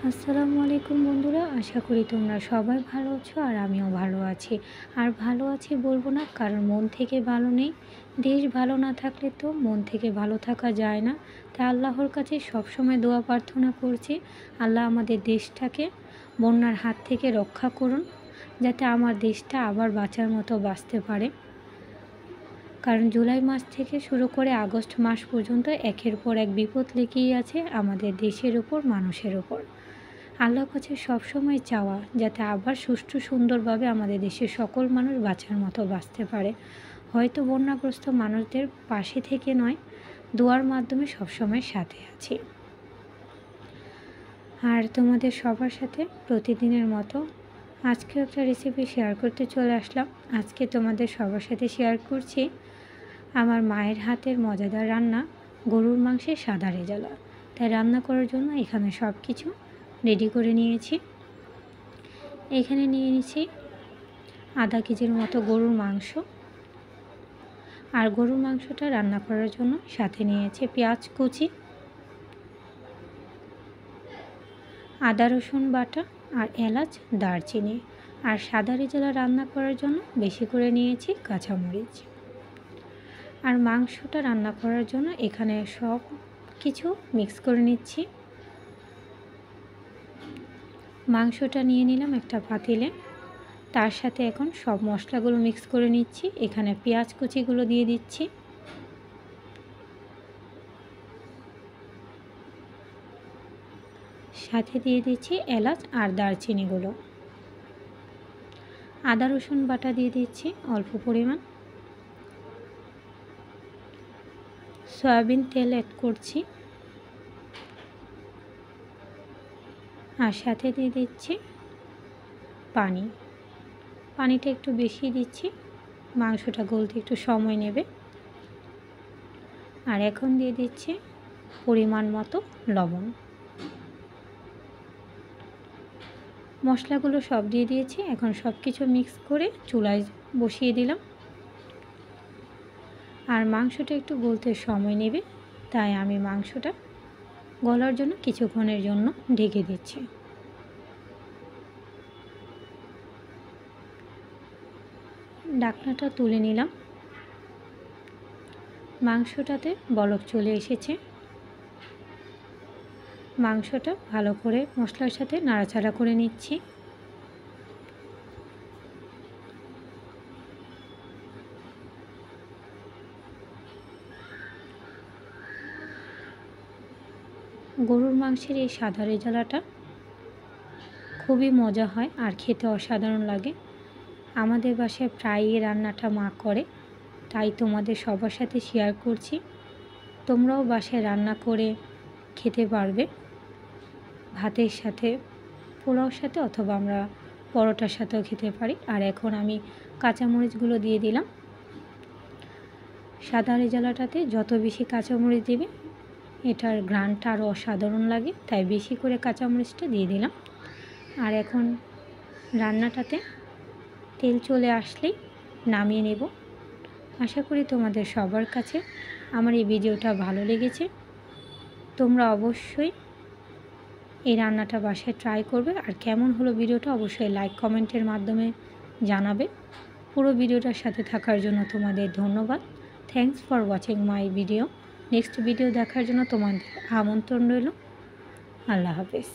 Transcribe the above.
আসসালামু আলাইকুম বন্ধুরা, আশা করি তোমরা সবাই ভালো আছো আর আমিও ভালো আছি। আর ভালো আছি বলবো না, কারণ মন থেকে ভালো নেই। দেশ ভালো না থাকলে তো মন থেকে ভালো থাকা যায় না। তাই আল্লাহর কাছে সবসময় দোয়া প্রার্থনা করছি, আল্লাহ আমাদের দেশটাকে বন্যার হাত থেকে রক্ষা করুন, যাতে আমার দেশটা আবার বাঁচার মতো বাঁচতে পারে। কারণ জুলাই মাস থেকে শুরু করে আগস্ট মাস পর্যন্ত একের পর এক বিপদ লেগেই আছে আমাদের দেশের ওপর, মানুষের ওপর। আল্লাহর কাছে সবসময় চাওয়া যাতে আবার সুষ্ঠু সুন্দরভাবে আমাদের দেশের সকল মানুষ বাঁচার মতো বাঁচতে পারে। হয়তো বন্যাগ্রস্ত মানুষদের পাশে থেকে নয়, দোয়ার মাধ্যমে সবসময় সাথে আছি। আর তোমাদের সবার সাথে প্রতিদিনের মতো আজকেও একটা রেসিপি শেয়ার করতে চলে আসলাম। আজকে তোমাদের সবার সাথে শেয়ার করছি আমার মায়ের হাতের মজাদার রান্না, গরুর মাংসের সাদা রেজালা। তাই রান্না করার জন্য এখানে সব কিছু রেডি করে নিয়েছি। এখানে নিয়ে নিয়েছি আধা কেজির মতো গরুর মাংস। আর গরুর মাংসটা রান্না করার জন্য সাথে নিয়েছি পেঁয়াজ কুচি, আদা রসুন বাটা আর এলাচ, দারচিনি। আর সাদা রেজালা রান্না করার জন্য বেশি করে নিয়েছি কাঁচামরিচ। আর মাংসটা রান্না করার জন্য এখানে সব কিছু মিক্স করে নিচ্ছি। মাংসটা নিয়ে নিলাম একটা পাতিলে, তার সাথে এখন সব মশলাগুলো মিক্স করে নিচ্ছি। এখানে পেঁয়াজ কুচিগুলো দিয়ে দিচ্ছি, সাথে দিয়ে দিচ্ছি এলাচ আর দারচিনিগুলো। আদা রসুন বাটা দিয়ে দিচ্ছি অল্প পরিমাণ, সয়াবিন তেল অ্যাড করছি, আর সাথে দিয়ে দিচ্ছি পানিটা একটু বেশি দিচ্ছি, মাংসটা গলতে একটু সময় নেবে। আর এখন দিয়ে দিচ্ছি পরিমাণ মতো লবণ। মশলাগুলো সব দিয়ে দিয়েছি, এখন সব কিছু মিক্স করে চুলায় বসিয়ে দিলাম। আর মাংসটা একটু গলতে সময় নেবে, তাই আমি মাংসটা গলার জন্য কিছুক্ষণের জন্য ঢেকে দিচ্ছি। ঢাকনাটা তুলে নিলাম। মাংসটাতে বলক চলে এসেছে। মাংসটা ভালো করে মশলার সাথে নাড়াচাড়া করে নিচ্ছি। গরুর মাংসের এই সাদা রেজালাটা খুবই মজা হয় আর খেতে অসাধারণ লাগে। আমাদের বাসায় প্রায়ই এই রান্নাটা মা করে, তাই তোমাদের সবার সাথে শেয়ার করছি। তোমরাও বাসায় রান্না করে খেতে পারবে, ভাতের সাথে, পোলাওর সাথে, অথবা আমরা পরোটার সাথেও খেতে পারি। আর এখন আমি কাঁচামরিচগুলো দিয়ে দিলাম। সাদা রেজালাটাতে যত বেশি কাঁচামরিচ দেবে এটার ঘ্রাণটা আরও অসাধারণ লাগে, তাই বেশি করে কাঁচামরিচটা দিয়ে দিলাম। আর এখন রান্নাটাতে তেল চলে আসলেই নামিয়ে নেব। আশা করি তোমাদের সবার কাছে আমার এই ভিডিওটা ভালো লেগেছে। তোমরা অবশ্যই এই রান্নাটা বাসায় ট্রাই করবে, আর কেমন হলো ভিডিওটা অবশ্যই লাইক কমেন্টের মাধ্যমে জানাবে। পুরো ভিডিওটার সাথে থাকার জন্য তোমাদের ধন্যবাদ। Thanks for watching my video. Next video দেখার জন্য তোমাদের আমন্ত্রণ রইল। আল্লাহ হাফেজ।